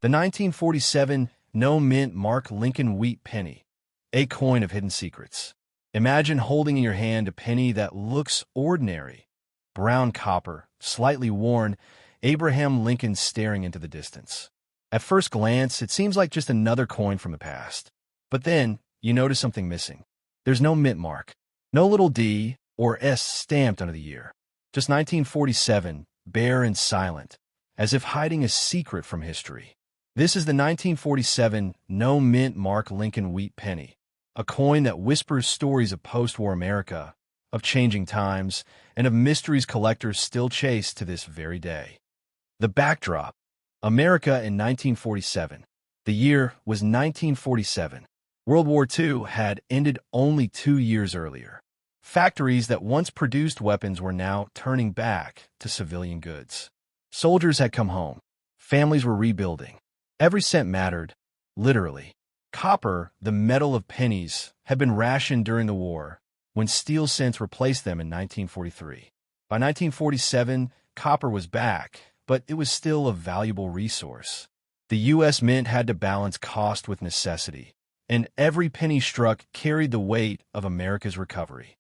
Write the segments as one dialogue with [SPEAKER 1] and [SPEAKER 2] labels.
[SPEAKER 1] The 1947 No Mint Mark Lincoln Wheat Penny, a coin of hidden secrets. Imagine holding in your hand a penny that looks ordinary. Brown copper, slightly worn, Abraham Lincoln staring into the distance. At first glance, it seems like just another coin from the past. But then, you notice something missing. There's no mint mark. No little D or S stamped under the year. Just 1947, bare and silent, as if hiding a secret from history. This is the 1947 No Mint Mark Lincoln Wheat Penny, a coin that whispers stories of post-war America, of changing times, and of mysteries collectors still chase to this very day. The backdrop: America in 1947. The year was 1947. World War II had ended only 2 years earlier. Factories that once produced weapons were now turning back to civilian goods. Soldiers had come home. Families were rebuilding. Every cent mattered, literally. Copper, the metal of pennies, had been rationed during the war, when steel cents replaced them in 1943. By 1947, copper was back, but it was still a valuable resource. The U.S. Mint had to balance cost with necessity, and every penny struck carried the weight of America's recovery.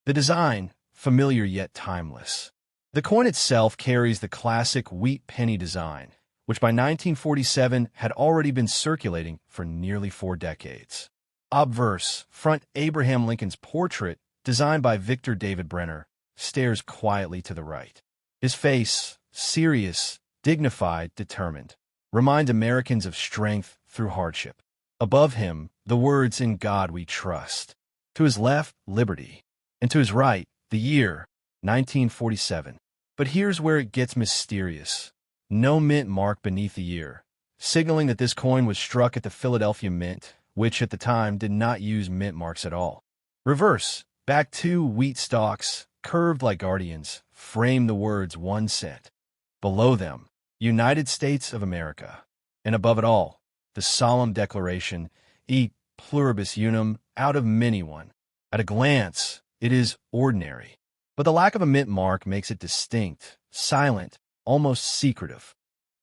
[SPEAKER 1] The design, familiar yet timeless. The coin itself carries the classic wheat penny design, which by 1947 had already been circulating for nearly 4 decades. Obverse, front Abraham Lincoln's portrait, designed by Victor David Brenner, stares quietly to the right. His face, serious, dignified, determined, reminds Americans of strength through hardship. Above him, the words "In God We Trust." To his left, liberty. And to his right, the year, 1947. But here's where it gets mysterious. No mint mark beneath the year, signaling that this coin was struck at the Philadelphia Mint, which at the time did not use mint marks at all. Reverse, back 2 wheat stalks, curved like guardians, frame the words 1 cent. Below them, United States of America. And above it all, the solemn declaration, E pluribus unum, out of many one. At a glance, it is ordinary. But the lack of a mint mark makes it distinct, silent, almost secretive.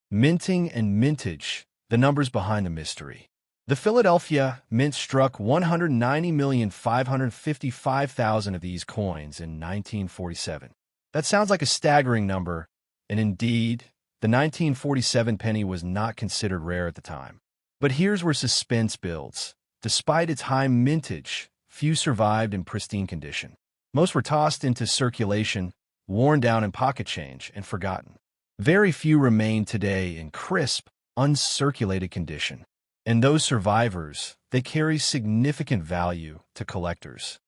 [SPEAKER 1] Minting and mintage, the numbers behind the mystery. The Philadelphia Mint struck 190,555,000 of these coins in 1947. That sounds like a staggering number, and indeed, the 1947 penny was not considered rare at the time. But here's where suspense builds. Despite its high mintage, few survived in pristine condition. Most were tossed into circulation, worn down in pocket change, and forgotten. Very few remain today in crisp, uncirculated condition. And those survivors, they carry significant value to collectors.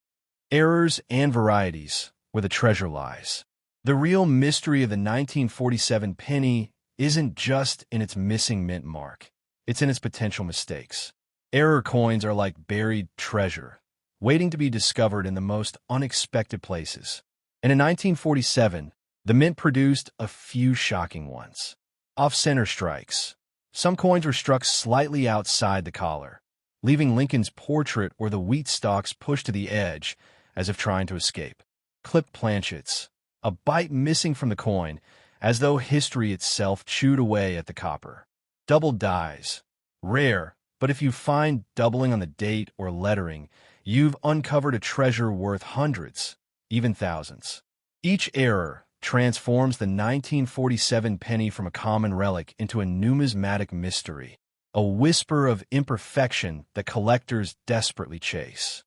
[SPEAKER 1] Errors and varieties, where the treasure lies. The real mystery of the 1947 penny isn't just in its missing mint mark. It's in its potential mistakes. Error coins are like buried treasure, waiting to be discovered in the most unexpected places. And in 1947, the mint produced a few shocking ones. Off-center strikes. Some coins were struck slightly outside the collar, leaving Lincoln's portrait or the wheat stalks pushed to the edge, as if trying to escape. Clipped planchets. A bite missing from the coin, as though history itself chewed away at the copper. Doubled dies. Rare, but if you find doubling on the date or lettering, you've uncovered a treasure worth hundreds, even thousands. Each error transforms the 1947 penny from a common relic into a numismatic mystery, a whisper of imperfection that collectors desperately chase.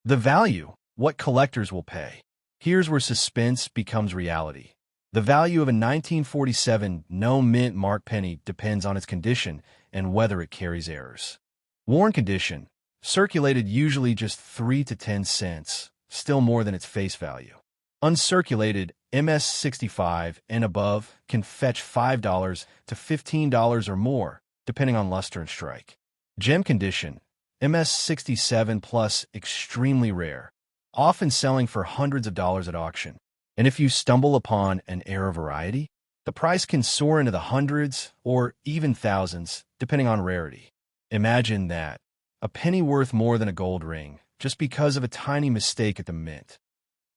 [SPEAKER 1] The value, what collectors will pay. Here's where suspense becomes reality. The value of a 1947 no mint mark penny depends on its condition and whether it carries errors. Worn condition, circulated usually just 3 to 10 cents, still more than its face value. Uncirculated, MS65 and above, can fetch $5 to $15 or more, depending on luster and strike. Gem condition, MS67 plus, extremely rare, often selling for hundreds of dollars at auction. And if you stumble upon an error variety, the price can soar into the hundreds or even thousands, depending on rarity. Imagine that, a penny worth more than a gold ring, just because of a tiny mistake at the mint.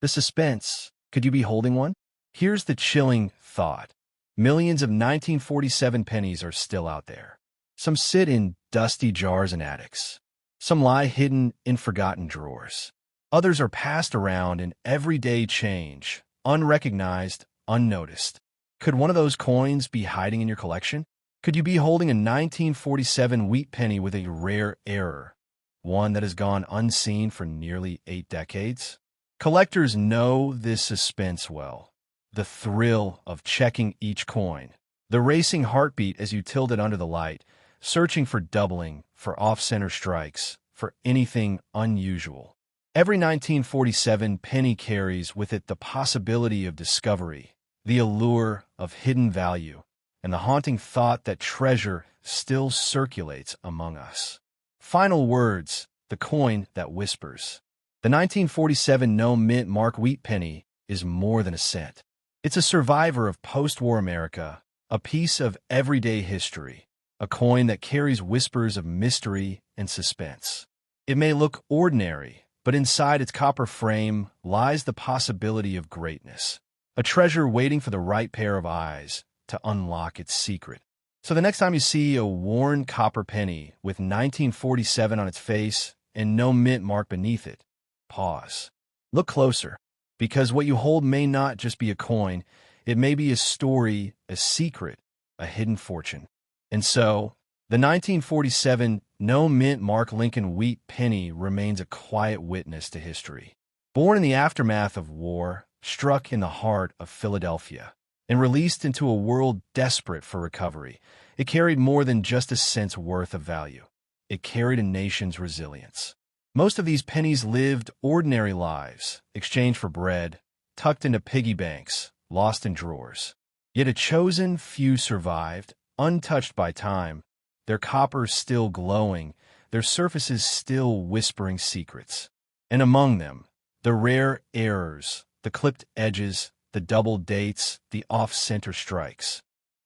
[SPEAKER 1] The suspense, could you be holding one? Here's the chilling thought. Millions of 1947 pennies are still out there. Some sit in dusty jars and attics. Some lie hidden in forgotten drawers. Others are passed around in everyday change, unrecognized, unnoticed. Could one of those coins be hiding in your collection? Could you be holding a 1947 wheat penny with a rare error, one that has gone unseen for nearly 8 decades? Collectors know this suspense well. The thrill of checking each coin, the racing heartbeat as you tilt it under the light, searching for doubling, for off-center strikes, for anything unusual. Every 1947 penny carries with it the possibility of discovery, the allure of hidden value, and the haunting thought that treasure still circulates among us. Final words, the coin that whispers. The 1947 No Mint Mark wheat penny is more than a cent. It's a survivor of post-war America, a piece of everyday history, a coin that carries whispers of mystery and suspense. It may look ordinary, but inside its copper frame lies the possibility of greatness, a treasure waiting for the right pair of eyes to unlock its secret. So the next time you see a worn copper penny with 1947 on its face and no mint mark beneath it, pause. Look closer, because what you hold may not just be a coin, it may be a story, a secret, a hidden fortune. And so, the 1947 No Mint Mark Lincoln wheat penny remains a quiet witness to history. Born in the aftermath of war, struck in the heart of Philadelphia, and released into a world desperate for recovery, it carried more than just a cent's worth of value. It carried a nation's resilience. Most of these pennies lived ordinary lives, exchanged for bread, tucked into piggy banks, lost in drawers. Yet a chosen few survived, untouched by time, their copper still glowing, their surfaces still whispering secrets. And among them, the rare errors, the clipped edges, the double dates, the off-center strikes,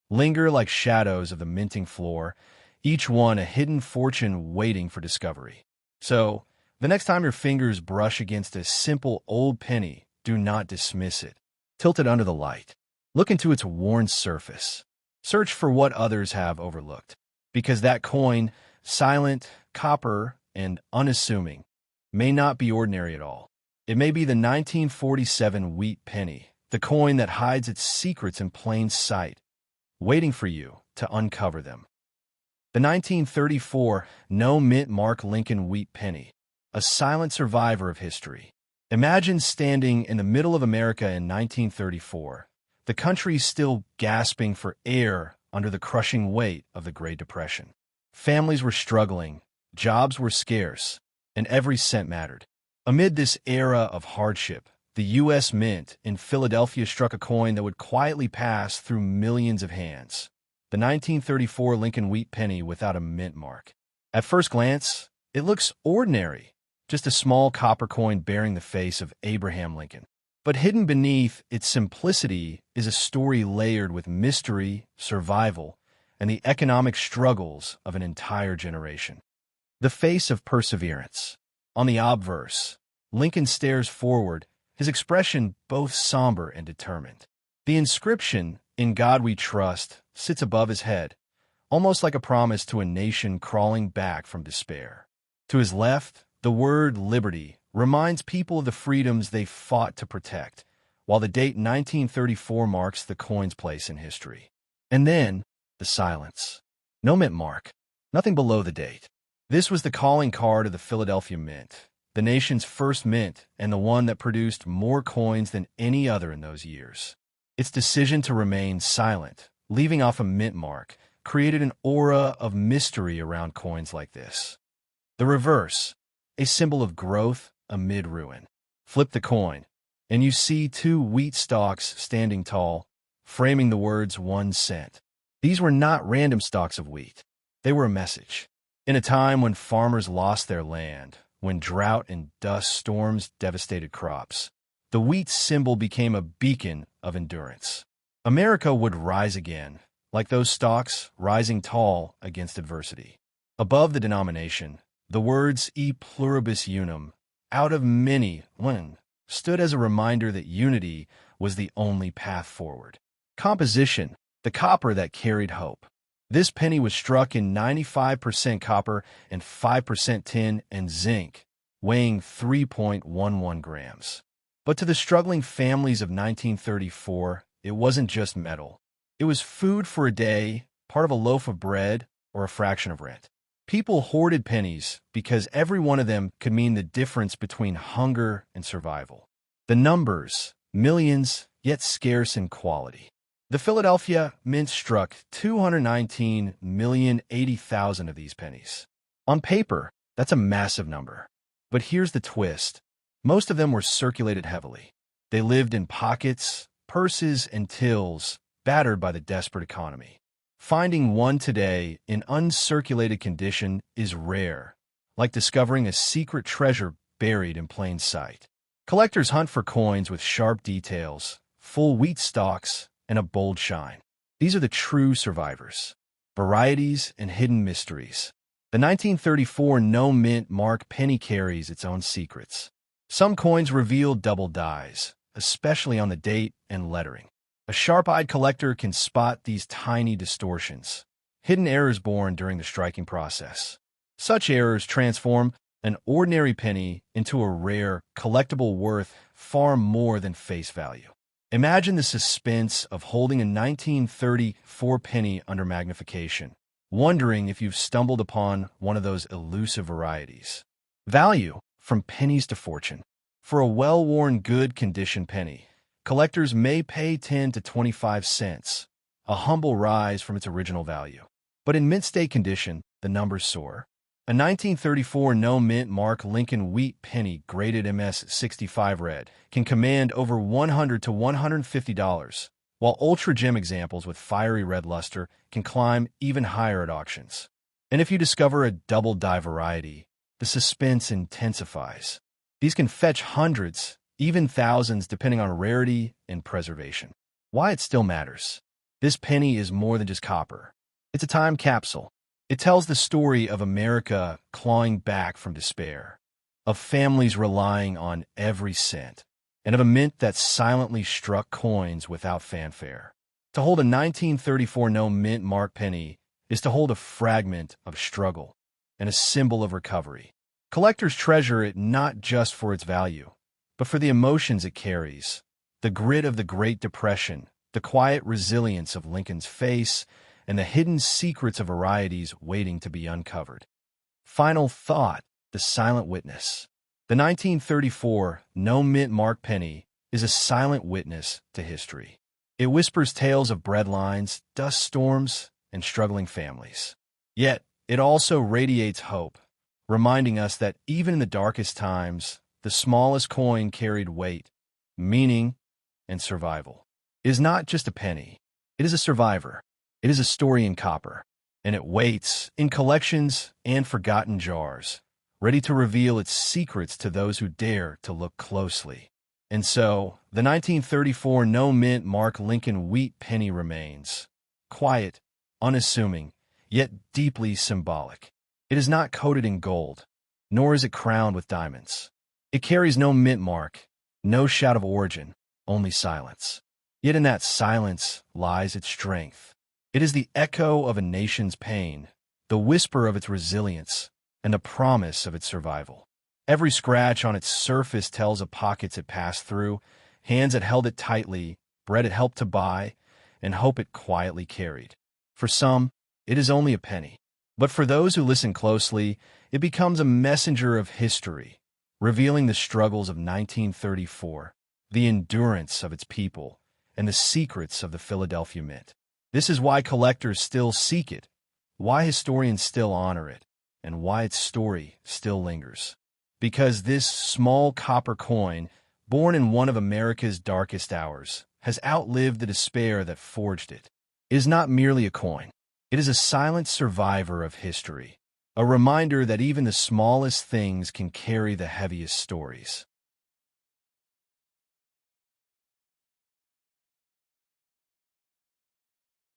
[SPEAKER 1] linger like shadows of the minting floor, each one a hidden fortune waiting for discovery. So, the next time your fingers brush against a simple old penny, do not dismiss it. Tilt it under the light. Look into its worn surface. Search for what others have overlooked. Because that coin, silent, copper, and unassuming, may not be ordinary at all. It may be the 1947 wheat penny, the coin that hides its secrets in plain sight, waiting for you to uncover them. The 1934 No Mint Mark Lincoln wheat penny, a silent survivor of history. Imagine standing in the middle of America in 1934, the country still gasping for air under the crushing weight of the Great Depression. Families were struggling, jobs were scarce, and every cent mattered. Amid this era of hardship, the U.S. Mint in Philadelphia struck a coin that would quietly pass through millions of hands. The 1934 Lincoln wheat penny without a mint mark. At first glance, it looks ordinary, just a small copper coin bearing the face of Abraham Lincoln. But hidden beneath its simplicity is a story layered with mystery, survival, and the economic struggles of an entire generation. The face of perseverance. On the obverse, Lincoln stares forward, his expression both somber and determined. The inscription, "In God We Trust," sits above his head, almost like a promise to a nation crawling back from despair. To his left, the word liberty reminds people of the freedoms they fought to protect, while the date 1934 marks the coin's place in history. And then, the silence. No mint mark, nothing below the date. This was the calling card of the Philadelphia Mint, the nation's first mint and the one that produced more coins than any other in those years. Its decision to remain silent, leaving off a mint mark, created an aura of mystery around coins like this. The reverse, a symbol of growth amid ruin. Flip the coin, and you see 2 wheat stalks standing tall, framing the words 1 cent. These were not random stalks of wheat. They were a message. In a time when farmers lost their land, when drought and dust storms devastated crops, the wheat symbol became a beacon of endurance. America would rise again, like those stalks rising tall against adversity. Above the denomination, the words "E pluribus unum," out of many, one, stood as a reminder that unity was the only path forward. Composition, the copper that carried hope. This penny was struck in 95% copper and 5% tin and zinc, weighing 3.11 grams. But to the struggling families of 1934, it wasn't just metal. It was food for a day, part of a loaf of bread, or a fraction of rent. People hoarded pennies because every one of them could mean the difference between hunger and survival. The numbers, millions, yet scarce in quality. The Philadelphia Mint struck 219,080,000 of these pennies. On paper, that's a massive number. But here's the twist. Most of them were circulated heavily. They lived in pockets, purses, and tills, battered by the desperate economy. Finding one today in uncirculated condition is rare, like discovering a secret treasure buried in plain sight. Collectors hunt for coins with sharp details, full wheat stalks, and a bold shine. These are the true survivors. Varieties and hidden mysteries. The 1934 No Mint Mark penny carries its own secrets. Some coins reveal double dies, especially on the date and lettering. A sharp-eyed collector can spot these tiny distortions, hidden errors born during the striking process. Such errors transform an ordinary penny into a rare, collectible worth far more than face value. Imagine the suspense of holding a 1934 penny under magnification, wondering if you've stumbled upon one of those elusive varieties. Value, from pennies to fortune. For a well-worn, good-condition penny, collectors may pay 10 to 25 cents, a humble rise from its original value. But in mint-state condition, the numbers soar. A 1934 No Mint Mark Lincoln Wheat penny graded MS-65 red can command over $100 to $150, while ultra-gem examples with fiery red luster can climb even higher at auctions. And if you discover a double-die variety, the suspense intensifies. These can fetch hundreds, even thousands, depending on rarity and preservation. Why it still matters. This penny is more than just copper. It's a time capsule. It tells the story of America clawing back from despair, of families relying on every cent, and of a mint that silently struck coins without fanfare. To hold a 1934 No Mint Mark penny is to hold a fragment of struggle and a symbol of recovery. Collectors treasure it not just for its value, but for the emotions it carries, the grit of the Great Depression, the quiet resilience of Lincoln's face, and the hidden secrets of varieties waiting to be uncovered. Final thought, the silent witness. The 1934 No Mint Mark penny is a silent witness to history. It whispers tales of breadlines, dust storms, and struggling families. Yet, it also radiates hope, reminding us that even in the darkest times, the smallest coin carried weight, meaning, and survival. It is not just a penny. It is a survivor. It is a story in copper, and it waits in collections and forgotten jars, ready to reveal its secrets to those who dare to look closely. And so, the 1934 No Mint Mark Lincoln Wheat penny remains. Quiet, unassuming, yet deeply symbolic. It is not coated in gold, nor is it crowned with diamonds. It carries no mint mark, no shout of origin, only silence. Yet in that silence lies its strength. It is the echo of a nation's pain, the whisper of its resilience, and the promise of its survival. Every scratch on its surface tells of pockets it passed through, hands that held it tightly, bread it helped to buy, and hope it quietly carried. For some, it is only a penny. But for those who listen closely, it becomes a messenger of history, revealing the struggles of 1934, the endurance of its people, and the secrets of the Philadelphia Mint. This is why collectors still seek it, why historians still honor it, and why its story still lingers. Because this small copper coin, born in one of America's darkest hours, has outlived the despair that forged it. It is not merely a coin. It is a silent survivor of history, a reminder that even the smallest things can carry the heaviest stories.